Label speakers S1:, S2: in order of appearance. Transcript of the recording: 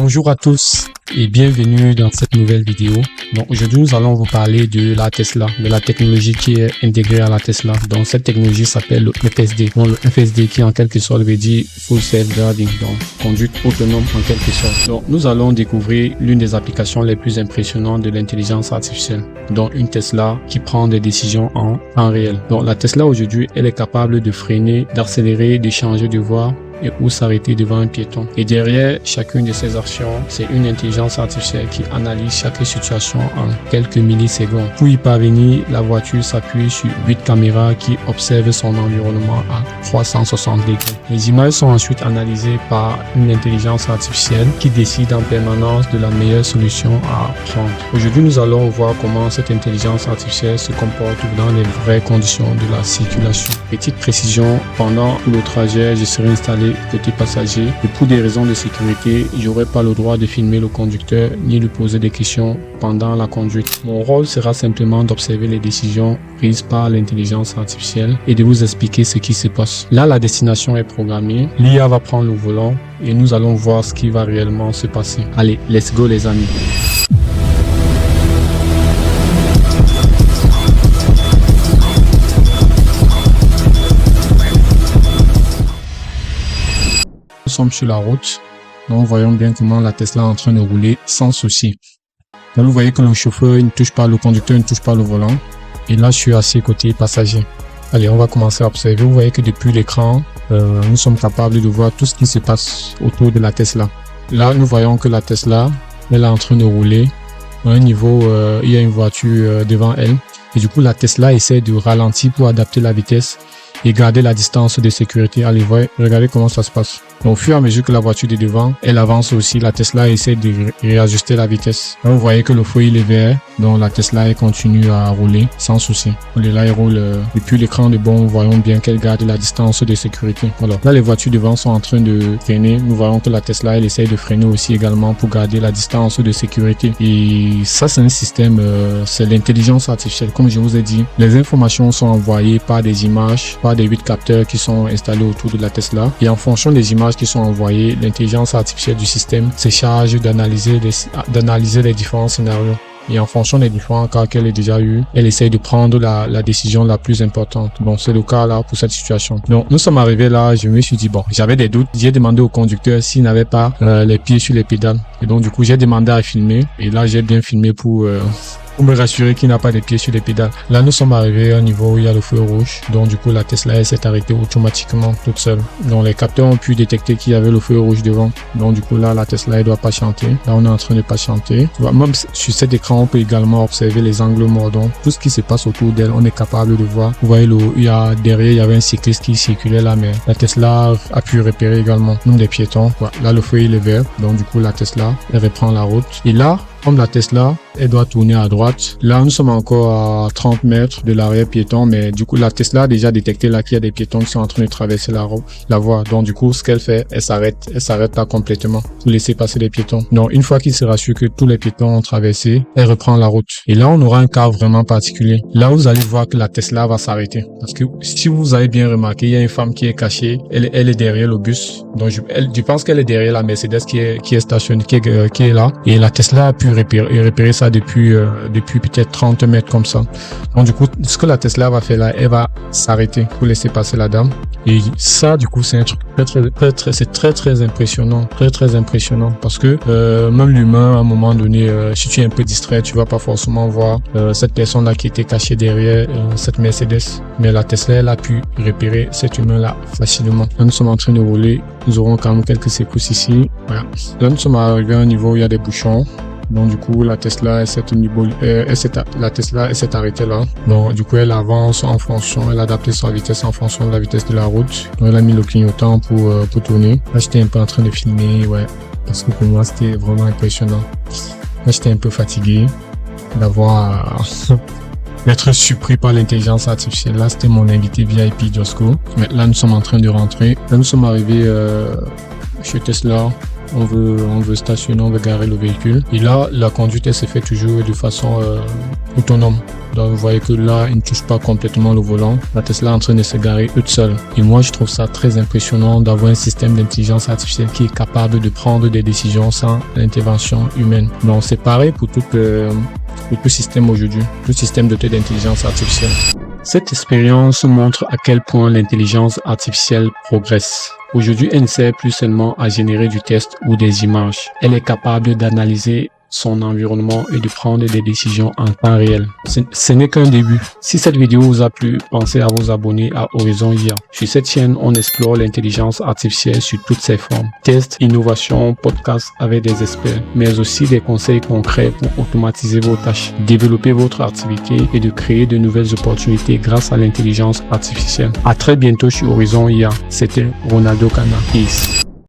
S1: Bonjour à tous et bienvenue dans cette nouvelle vidéo. Donc aujourd'hui nous allons vous parler de la Tesla, de la technologie qui est intégrée à la Tesla. Donc cette technologie s'appelle le FSD. Donc le FSD qui en quelque sorte veut dire Full Self Driving, donc conduite autonome en quelque sorte. Donc nous allons découvrir l'une des applications les plus impressionnantes de l'intelligence artificielle. Donc une Tesla qui prend des décisions en temps réel. Donc la Tesla aujourd'hui elle est capable de freiner, d'accélérer, de changer de voie et ou s'arrêter devant un piéton. Et derrière chacune de ces actions, c'est une intelligence artificielle qui analyse chaque situation en quelques millisecondes. Pour y parvenir, la voiture s'appuie sur 8 caméras qui observent son environnement à 360 degrés. Les images sont ensuite analysées par une intelligence artificielle qui décide en permanence de la meilleure solution à prendre. Aujourd'hui, nous allons voir comment cette intelligence artificielle se comporte dans les vraies conditions de la circulation. Petite précision, pendant tout le trajet, je serai installé côté passager et pour des raisons de sécurité, j'aurai pas le droit de filmer le conducteur ni de poser des questions pendant la conduite. Mon rôle sera simplement d'observer les décisions prises par l'intelligence artificielle et de vous expliquer ce qui se passe. Là, la destination est programmée, l'IA va prendre le volant et nous allons voir ce qui va réellement se passer. Allez, let's go les amis. Nous sommes sur la route, donc voyons bien comment la Tesla est en train de rouler sans souci. Là, vous voyez que le chauffeur il ne touche pas, le conducteur ne touche pas le volant. Et là, je suis assis côté passager. Allez, on va commencer à observer. Vous voyez que depuis l'écran, nous sommes capables de voir tout ce qui se passe autour de la Tesla. Là, nous voyons que la Tesla, elle est en train de rouler. À un niveau, il y a une voiture devant elle. Et du coup, la Tesla essaie de ralentir pour adapter la vitesse et garder la distance de sécurité. Allez, regardez comment ça se passe. Donc, au fur et à mesure que la voiture de devant, elle avance aussi, la Tesla essaie de réajuster la vitesse. Là, vous voyez que le feu, il est vert. Donc, la Tesla, elle continue à rouler sans souci. Là, elle roule. Depuis l'écran de bord, nous voyons bien qu'elle garde la distance de sécurité. Voilà. Là, les voitures devant sont en train de freiner. Nous voyons que la Tesla, elle essaie de freiner aussi également pour garder la distance de sécurité. Et ça, c'est un système, c'est l'intelligence artificielle. Comme je vous ai dit, les informations sont envoyées par des images, par des 8 capteurs qui sont installés autour de la Tesla. Et en fonction des images qui sont envoyées, l'intelligence artificielle du système se charge d'analyser les différents scénarios. Et en fonction des différents cas qu'elle a déjà eu, elle essaye de prendre la décision la plus importante. Bon, c'est le cas là pour cette situation. Donc, nous sommes arrivés là, je me suis dit, bon, j'avais des doutes. J'ai demandé au conducteur s'il n'avait pas les pieds sur les pédales. Et donc, du coup, j'ai demandé à filmer. Et là, j'ai bien filmé pour me rassurer qu'il n'a pas les pieds sur les pédales. Là, nous sommes arrivés à un niveau où il y a le feu rouge. Donc, du coup, la Tesla, elle s'est arrêtée automatiquement toute seule. Donc, les capteurs ont pu détecter qu'il y avait le feu rouge devant. Donc, du coup, là, la Tesla, elle doit patienter. Là, on est en train de patienter. Même sur cet écran, on peut également observer les angles morts. Donc, tout ce qui se passe autour d'elle, on est capable de voir. Vous voyez, derrière, il y avait un cycliste qui circulait là, mais la Tesla a pu repérer également même des piétons. Voilà. Là, le feu, il est vert. Donc, du coup, la Tesla, elle reprend la route. Et là, comme la Tesla, elle doit tourner à droite. Là, nous sommes encore à 30 mètres de l'arrière piéton, mais du coup, la Tesla a déjà détecté là qu'il y a des piétons qui sont en train de traverser la voie. Donc, du coup, ce qu'elle fait, elle s'arrête là complètement pour laisser passer les piétons. Donc, une fois qu'il se rassure que tous les piétons ont traversé, elle reprend la route. Et là, on aura un cas vraiment particulier. Là, vous allez voir que la Tesla va s'arrêter. Parce que si vous avez bien remarqué, il y a une femme qui est cachée. Elle est derrière le bus. Donc, je pense qu'elle est derrière la Mercedes qui est stationnée, qui est là. Et la Tesla a pu repérer ça depuis peut-être 30 mètres comme ça. Donc du coup, ce que la Tesla va faire là, elle va s'arrêter pour laisser passer la dame. Et ça, du coup, c'est un truc très impressionnant, très impressionnant parce que même l'humain, à un moment donné, si tu es un peu distrait, tu vas pas forcément voir cette personne là qui était cachée derrière cette Mercedes. Mais la Tesla, elle a pu repérer cet humain là facilement. Là, nous sommes en train de rouler. Nous aurons quand même quelques secousses ici. Voilà. Là, nous sommes arrivés à un niveau où il y a des bouchons. Donc du coup, la Tesla, elle s'est arrêtée là. Donc du coup, elle avance en fonction, elle a adapté sa vitesse en fonction de la vitesse de la route. Donc elle a mis le clignotant pour tourner. Là, j'étais un peu en train de filmer, ouais, parce que pour moi, c'était vraiment impressionnant. Là, j'étais un peu fatigué d'être surpris par l'intelligence artificielle. Là, c'était mon invité VIP Josco. Mais là, nous sommes en train de rentrer. Là, nous sommes arrivés chez Tesla. on veut stationner, on veut garer le véhicule. Et là, la conduite, elle se fait toujours de façon autonome. Donc, vous voyez que là, il ne touche pas complètement le volant. La Tesla est en train de se garer toute seule. Et moi, je trouve ça très impressionnant d'avoir un système d'intelligence artificielle qui est capable de prendre des décisions sans l'intervention humaine. Donc, c'est pareil pour tout système aujourd'hui, tout système doté d'intelligence artificielle. Cette expérience montre à quel point l'intelligence artificielle progresse. Aujourd'hui, elle ne sert plus seulement à générer du texte ou des images. Elle est capable d'analyser son environnement et de prendre des décisions en temps réel. Ce n'est qu'un début. Si cette vidéo vous a plu, pensez à vous abonner à Horizon IA. Sur cette chaîne, on explore l'intelligence artificielle sous toutes ses formes. Tests, innovations, podcasts avec des experts, mais aussi des conseils concrets pour automatiser vos tâches, développer votre activité et de créer de nouvelles opportunités grâce à l'intelligence artificielle. À très bientôt sur Horizon IA. C'était Ronaldo Cana. Peace.